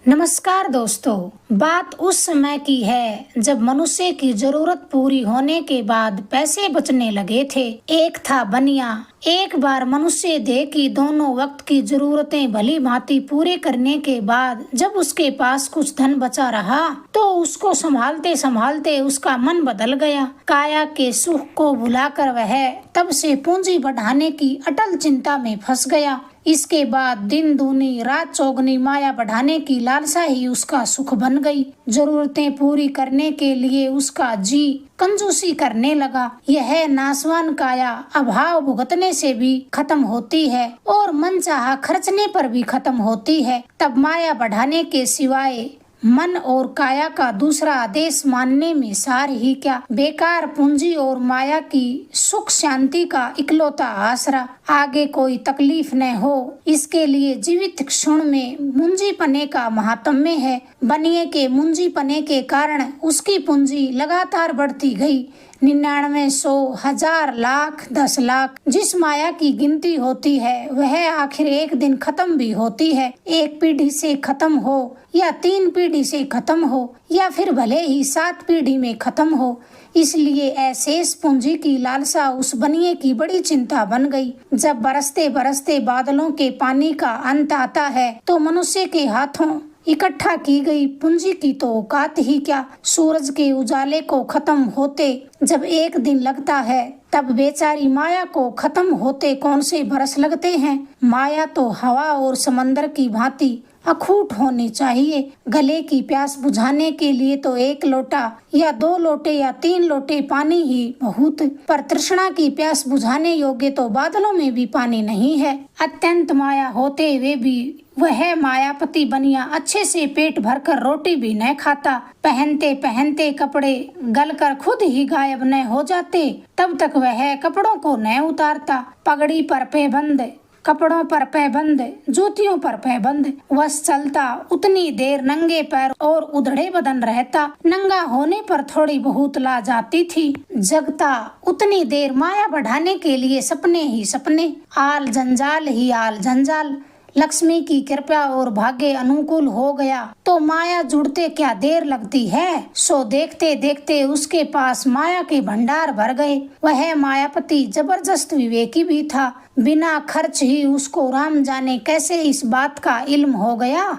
नमस्कार दोस्तों, बात उस समय की है जब मनुष्य की जरूरत पूरी होने के बाद पैसे बचने लगे थे। एक था बनिया। एक बार मनुष्य देह की दोनों वक्त की जरूरतें भली भांति पूरे करने के बाद जब उसके पास कुछ धन बचा रहा तो उसको संभालते संभालते उसका मन बदल गया। काया के सुख को भुलाकर वह तब से पूंजी बढ़ाने की अटल चिंता में फंस गया। इसके बाद दिन दूनी रात चौगनी माया बढ़ाने की लालसा ही उसका सुख बन गई। जरूरतें पूरी करने के लिए उसका जी कंजूसी करने लगा। यह नासवान काया अभाव भुगतने से भी खत्म होती है और मनचाहा खर्चने पर भी खत्म होती है। तब माया बढ़ाने के सिवाय मन और काया का दूसरा आदेश मानने में सार ही क्या। बेकार पूंजी और माया की सुख शांति का इकलौता आसरा। आगे कोई तकलीफ न हो इसके लिए जीवित क्षण में मुंजीपने का महात्म्य है। बनिए के मुंजीपने के कारण उसकी पूंजी लगातार बढ़ती गई। 99, 100, 1000, लाख, 10 लाख जिस माया की गिनती होती है वह आखिर एक दिन खत्म भी होती है। एक पीढ़ी से खत्म हो या 3 पीढ़ी से खत्म हो या फिर भले ही 7 पीढ़ी में खत्म हो। इसलिए अशेष पूंजी की लालसा उस बनिए की बड़ी चिंता बन गई। जब बरसते बरसते बादलों के पानी का अंत आता है तो मनुष्य के हाथों इकट्ठा की गई पूंजी की तो औकात ही क्या। सूरज के उजाले को खत्म होते जब एक दिन लगता है तब बेचारी माया को खत्म होते कौन से बरस लगते हैं। माया तो हवा और समंदर की भांति अखूट होनी चाहिए। गले की प्यास बुझाने के लिए तो 1 लोटा या 2 लोटे या 3 लोटे पानी ही बहुत, पर तृष्णा की प्यास बुझाने योग्य तो बादलों में भी पानी नहीं है। अत्यंत माया होते हुए भी वह मायापति बनिया अच्छे से पेट भरकर रोटी भी न खाता। पहनते पहनते कपड़े गलकर खुद ही गायब न हो जाते तब तक वह कपड़ों को न उतारता। पगड़ी पर पैबंद, कपड़ों पर पैबंद, जूतियों पर पैबंद। वह चलता उतनी देर नंगे पैर और उधड़े बदन रहता। नंगा होने पर थोड़ी बहुत लाज आती थी। जगता उतनी देर माया बढ़ाने के लिए सपने ही सपने। आल जंजाल ही आल जंजाल। लक्ष्मी की कृपा और भाग्य अनुकूल हो गया तो माया जुड़ते क्या देर लगती है। सो देखते देखते उसके पास माया के भंडार भर गए। वह मायापति जबरदस्त विवेकी भी था। बिना खर्च ही उसको राम जाने कैसे इस बात का इल्म हो गया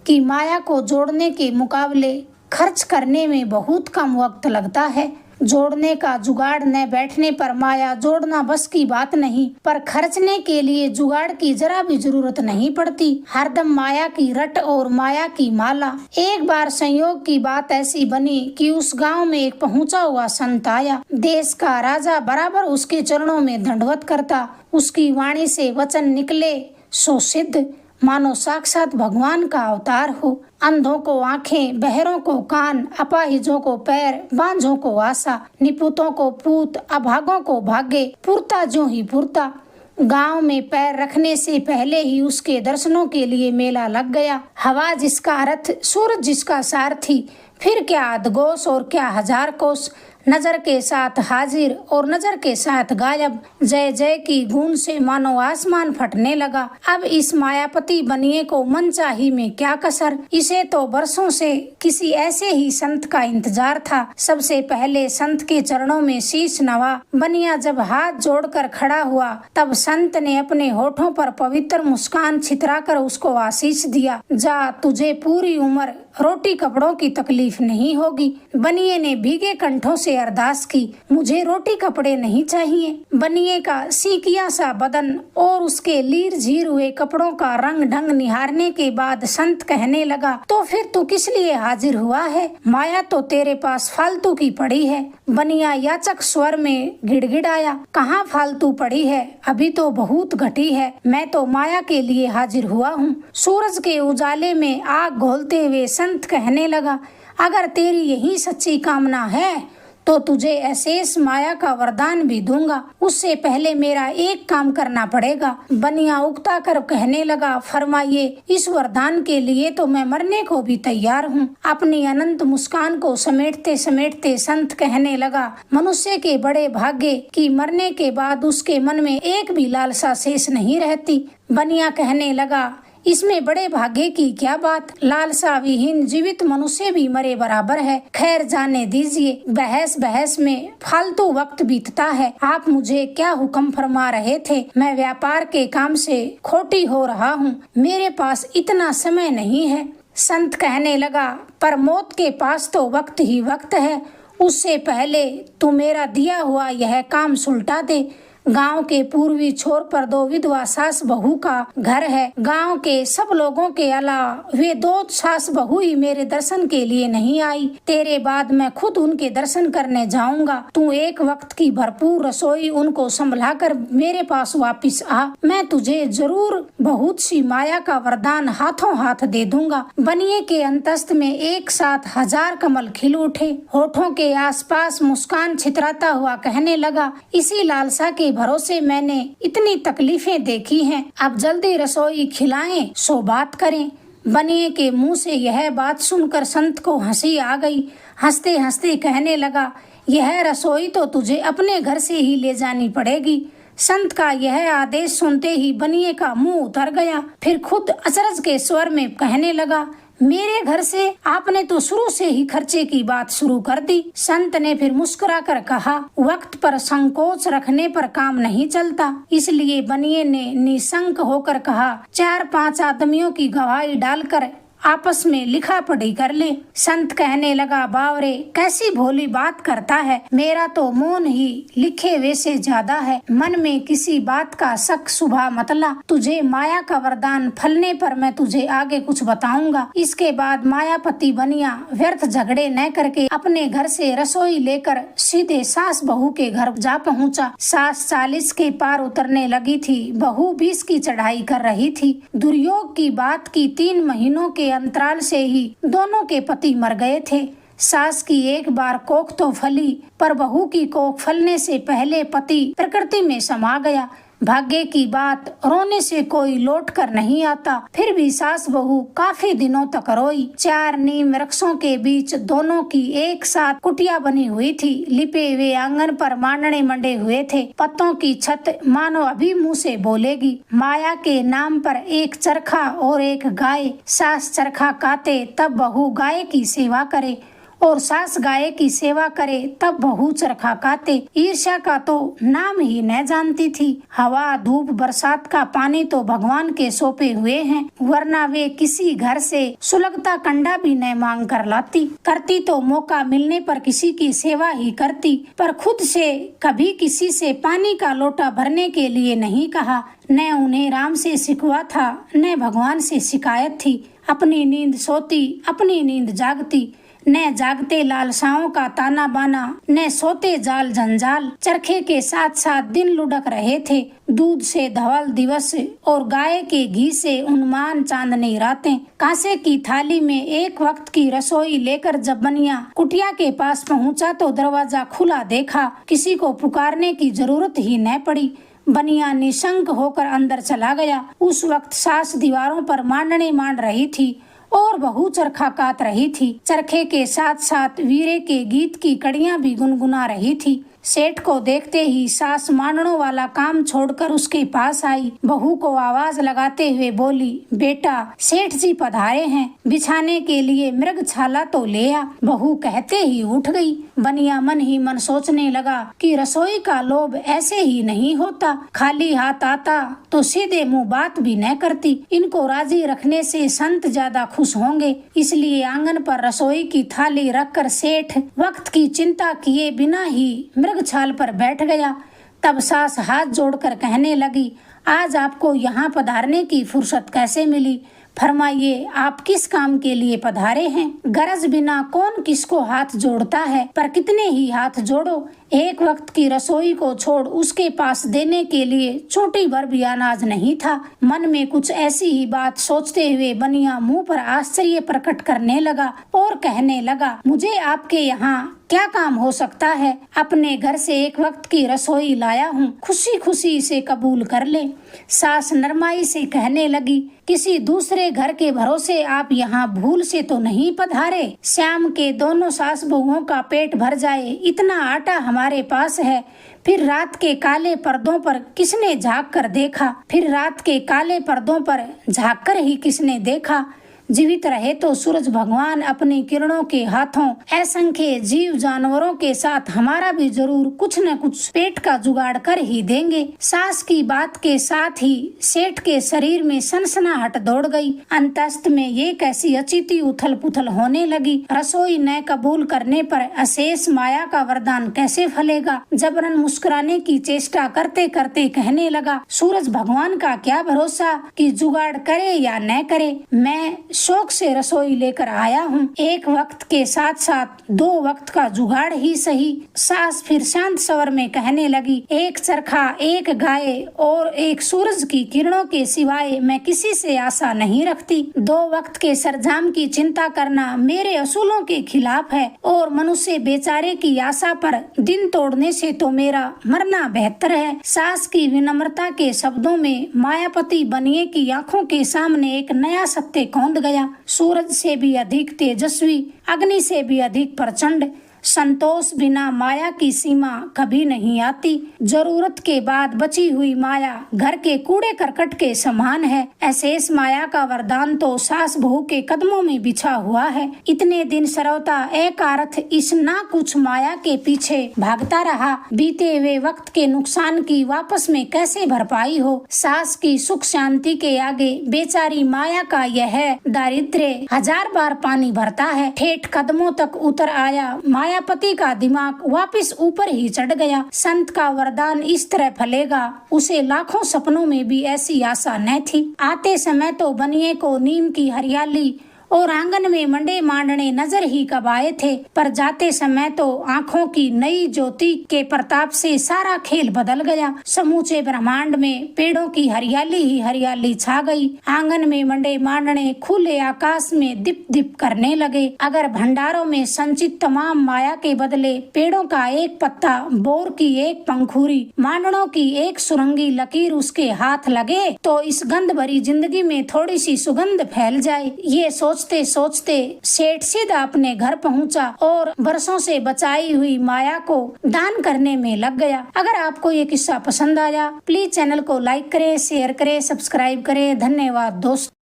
कि माया को जोड़ने के मुकाबले खर्च करने में बहुत कम वक्त लगता है। जोड़ने का जुगाड़ न बैठने पर माया जोड़ना बस की बात नहीं, पर खर्चने के लिए जुगाड़ की जरा भी जरूरत नहीं पड़ती। हरदम माया की रट और माया की माला। एक बार संयोग की बात ऐसी बनी कि उस गांव में एक पहुंचा हुआ संत आया। देश का राजा बराबर उसके चरणों में दंडवत करता। उसकी वाणी से वचन निकले सो सिद्ध, मानो साक्षात भगवान का अवतार हो। अंधों को आंखें, बहरों को कान, अपाहिजों को पैर, बांझों को आशा, निपुतों को पूत, अभागों को भाग्य, पुरता जो ही पुरता। गांव में पैर रखने से पहले ही उसके दर्शनों के लिए मेला लग गया। हवा जिसका रथ, सूरज जिसका सारथी, फिर क्या अधघोष और क्या 1000 कोस। नजर के साथ हाजिर और नजर के साथ गायब। जय जय की गूंज से मानो आसमान फटने लगा। अब इस मायापति बनिए को मनचाही में क्या कसर। इसे तो बरसों से किसी ऐसे ही संत का इंतजार था। सबसे पहले संत के चरणों में शीश नवा। बनिया जब हाथ जोड़कर खड़ा हुआ तब संत ने अपने होठों पर पवित्र मुस्कान छितराकर उसको आशीष दिया। जा, तुझे पूरी उम्र रोटी कपड़ों की तकलीफ नहीं होगी। बनिए ने भीगे कंठों से अरदास की, मुझे रोटी कपड़े नहीं चाहिए। बनिए का सीकिया सा बदन और उसके लीर झीर हुए कपड़ों का रंग ढंग निहारने के बाद संत कहने लगा, तो फिर तू किस लिए हाजिर हुआ है? माया तो तेरे पास फालतू की पड़ी है। बनिया याचक स्वर में गिड़गिड़ाया, कहाँ फालतू पड़ी है, अभी तो बहुत घटी है। मैं तो माया के लिए हाजिर हुआ हूँ। सूरज के उजाले में आग घोलते हुए संत कहने लगा, अगर तेरी यही सच्ची कामना है तो तुझे अशेष माया का वरदान भी दूंगा। उससे पहले मेरा एक काम करना पड़ेगा। बनिया उकता कर कहने लगा, फरमाइए, इस वरदान के लिए तो मैं मरने को भी तैयार हूँ। अपनी अनंत मुस्कान को समेटते समेटते संत कहने लगा, मनुष्य के बड़े भाग्य कि मरने के बाद उसके मन में एक भी लालसा शेष नहीं रहती। बनिया कहने लगा, इसमें बड़े भाग्य की क्या बात। लालसा विहीन जीवित मनुष्य भी मरे बराबर है। खैर जाने दीजिए, बहस बहस में फालतू वक्त बीतता है। आप मुझे क्या हुक्म फरमा रहे थे? मैं व्यापार के काम से खोटी हो रहा हूँ, मेरे पास इतना समय नहीं है। संत कहने लगा, पर मौत के पास तो वक्त ही वक्त है। उससे पहले तू मेरा दिया हुआ यह काम सुलटा दे। गांव के पूर्वी छोर पर 2 विधवा सास बहू का घर है। गांव के सब लोगों के अलावा वे 2 सास बहू ही मेरे दर्शन के लिए नहीं आई। तेरे बाद मैं खुद उनके दर्शन करने जाऊंगा। तू एक वक्त की भरपूर रसोई उनको संभला कर मेरे पास वापिस आ। मैं तुझे जरूर बहुत सी माया का वरदान हाथों हाथ दे दूंगा। बनिए के अंतस्त में एक साथ 1000 कमल खिल उठे। होठों के आसपास मुस्कान छितराता हुआ कहने लगा, इसी लालसा के भरोसे मैंने इतनी तकलीफें देखी हैं। अब जल्दी रसोई खिलाएं सो बात करें। बनिए के मुंह से यह बात सुनकर संत को हंसी आ गई। हंसते हंसते कहने लगा, यह रसोई तो तुझे अपने घर से ही ले जानी पड़ेगी। संत का यह आदेश सुनते ही बनिए का मुंह उतर गया। फिर खुद अचरज के स्वर में कहने लगा, मेरे घर से आपने तो शुरू से ही खर्चे की बात शुरू कर दी। संत ने फिर मुस्कुरा कर कहा, वक्त पर संकोच रखने पर काम नहीं चलता। इसलिए बनिए ने निशंक होकर कहा, 4-5 आदमियों की गवाही डालकर आपस में लिखा पढ़ी कर ले। संत कहने लगा, बावरे कैसी भोली बात करता है। मेरा तो मौन ही लिखे वैसे ज्यादा है। मन में किसी बात का शक शुभा मतला। तुझे माया का वरदान फलने पर मैं तुझे आगे कुछ बताऊंगा। इसके बाद मायापति बनिया व्यर्थ झगड़े न करके अपने घर से रसोई लेकर सीधे सास बहू के घर जा पहुंचा। सास 40 के पार उतरने लगी थी, बहू 20 की चढ़ाई कर रही थी। दुर्योग की बात की 3 महीनों के अंतराल से ही दोनों के पति मर गए थे। सास की एक बार कोख तो फली, पर बहू की कोख फलने से पहले पति प्रकृति में समा गया। भाग्य की बात, रोने से कोई लौट कर नहीं आता। फिर भी सास बहू काफी दिनों तक रोई। 4 नीम वृक्षों के बीच दोनों की एक साथ कुटिया बनी हुई थी। लिपे हुए आंगन पर मांडने मंडे हुए थे। पत्तों की छत मानो अभी मुंह से बोलेगी। माया के नाम पर एक चरखा और एक गाय। सास चरखा काटे तब बहू गाय की सेवा करे, और सास गाय की सेवा करे तब बहू चरखा काटे। ईर्ष्या का तो नाम ही न जानती थी। हवा धूप बरसात का पानी तो भगवान के सौंपे हुए हैं, वरना वे किसी घर से सुलगता कंडा भी न मांग कर लाती। करती तो मौका मिलने पर किसी की सेवा ही करती, पर खुद से कभी किसी से पानी का लोटा भरने के लिए नहीं कहा। न उन्हें राम से शिकवा था, न भगवान से शिकायत थी। अपनी नींद सोती, अपनी नींद जागती। न जागते लालसाओं का ताना बाना, न सोते जाल जंजाल। चरखे के साथ साथ दिन लुढ़क रहे थे। दूध से धवल दिवस और गाय के घी से उन्मान चांदनी रातें। कांसे की थाली में एक वक्त की रसोई लेकर जब बनिया कुटिया के पास पहुंचा तो दरवाजा खुला देखा। किसी को पुकारने की जरूरत ही न पड़ी। बनिया निशंक होकर अंदर चला गया। उस वक्त सास दीवारों पर मांडने मांड रही थी और बहू चरखा काट रही थी। चरखे के साथ साथ वीरे के गीत की कड़ियां भी गुनगुना रही थी। सेठ को देखते ही सास मांडनों वाला काम छोड़कर उसके पास आई। बहू को आवाज लगाते हुए बोली, बेटा सेठ जी पधारे हैं, बिछाने के लिए मृग छाला तो ले आ। बहू कहते ही उठ गई। बनिया मन ही मन सोचने लगा कि रसोई का लोभ ऐसे ही नहीं होता। खाली हाथ आता तो सीधे मुंह बात भी न करती। इनको राजी रखने से संत ज्यादा खुश होंगे। इसलिए आंगन पर रसोई की थाली रखकर सेठ वक्त की चिंता किए बिना ही छाल पर बैठ गया। तब सास हाथ जोड़कर कहने लगी, आज आपको यहाँ पधारने की फुर्सत कैसे मिली? फरमाइए, आप किस काम के लिए पधारे हैं? गरज बिना कौन किसको हाथ जोड़ता है, पर कितने ही हाथ जोड़ो। एक वक्त की रसोई को छोड़ उसके पास देने के लिए चोटी भर भी अनाज नहीं था। मन में कुछ ऐसी ही बात सोचते हुए बनिया मुंह पर आश्चर्य प्रकट करने लगा और कहने लगा, मुझे आपके यहाँ क्या काम हो सकता है। अपने घर से एक वक्त की रसोई लाया हूँ, खुशी खुशी इसे कबूल कर ले। सास नरमाई से कहने लगी, किसी दूसरे घर के भरोसे आप यहाँ भूल से तो नहीं पधारे। श्याम के दोनों सास बहुओं का पेट भर जाए इतना आटा हमारे पास है। फिर रात के काले पर्दों पर किसने झांक कर देखा, फिर रात के काले पर्दों पर झांक कर ही किसने देखा। जीवित रहे तो सूरज भगवान अपनी किरणों के हाथों असंख्य जीव जानवरों के साथ हमारा भी जरूर कुछ न कुछ पेट का जुगाड़ कर ही देंगे। सास की बात के साथ ही सेठ के शरीर में सनसनाहट दौड़ गई। अंतस्त में ये कैसी अचिती उथल पुथल होने लगी। रसोई न कबूल करने पर अशेष माया का वरदान कैसे फलेगा। जबरन मुस्कुराने की चेष्टा करते करते कहने लगा, सूरज भगवान का क्या भरोसा कि जुगाड़ करे या न करे। मैं शौक से रसोई लेकर आया हूँ, एक वक्त के साथ साथ 2 वक्त का जुगाड़ ही सही। सास फिर शांत स्वर में कहने लगी, एक चरखा, एक गाय और एक सूरज की किरणों के सिवाय मैं किसी से आशा नहीं रखती। 2 वक्त के सरंजाम की चिंता करना मेरे असूलों के खिलाफ है और मनुष्य बेचारे की आशा पर दिन तोड़ने से तो मेरा मरना बेहतर है। सास की विनम्रता के शब्दों में मायापति बनिए की आंखों के सामने एक नया सत्य कौंध गया। सूरज से भी अधिक तेजस्वी, अग्नि से भी अधिक प्रचंड, संतोष बिना माया की सीमा कभी नहीं आती। जरूरत के बाद बची हुई माया घर के कूड़े करकट के समान है। अशेष माया का वरदान तो सास बहू के कदमों में बिछा हुआ है। इतने दिन सरवता एक अर्थ इस ना कुछ माया के पीछे भागता रहा। बीते हुए वक्त के नुकसान की वापस में कैसे भरपाई हो। सास की सुख शांति के आगे बेचारी माया का यह दारिद्र्य 1000 बार पानी भरता है। ठेठ कदमों तक उतर आया। मायापति का दिमाग वापस ऊपर ही चढ़ गया। संत का वरदान इस तरह फलेगा, उसे लाखों सपनों में भी ऐसी आशा न थी। आते समय तो बनिए को नीम की हरियाली और आंगन में मंडे मांडने नजर ही कब आए थे, पर जाते समय तो आंखों की नई ज्योति के प्रताप से सारा खेल बदल गया। समूचे ब्रह्मांड में पेड़ों की हरियाली ही हरियाली छा गई। आंगन में मंडे मांडने खुले आकाश में दिप दिप करने लगे। अगर भंडारों में संचित तमाम माया के बदले पेड़ों का एक पत्ता, बोर की एक पंखुरी, मांडनों की एक सुरंगी लकीर उसके हाथ लगे तो इस गंध भरी जिंदगी में थोड़ी सी सुगंध फैल जाए। ये सोचते सोचते सेठ सीधा अपने घर पहुंचा और बरसों से बचाई हुई माया को दान करने में लग गया। अगर आपको ये किस्सा पसंद आया प्लीज चैनल को लाइक करें, शेयर करें, सब्सक्राइब करें। धन्यवाद दोस्तों।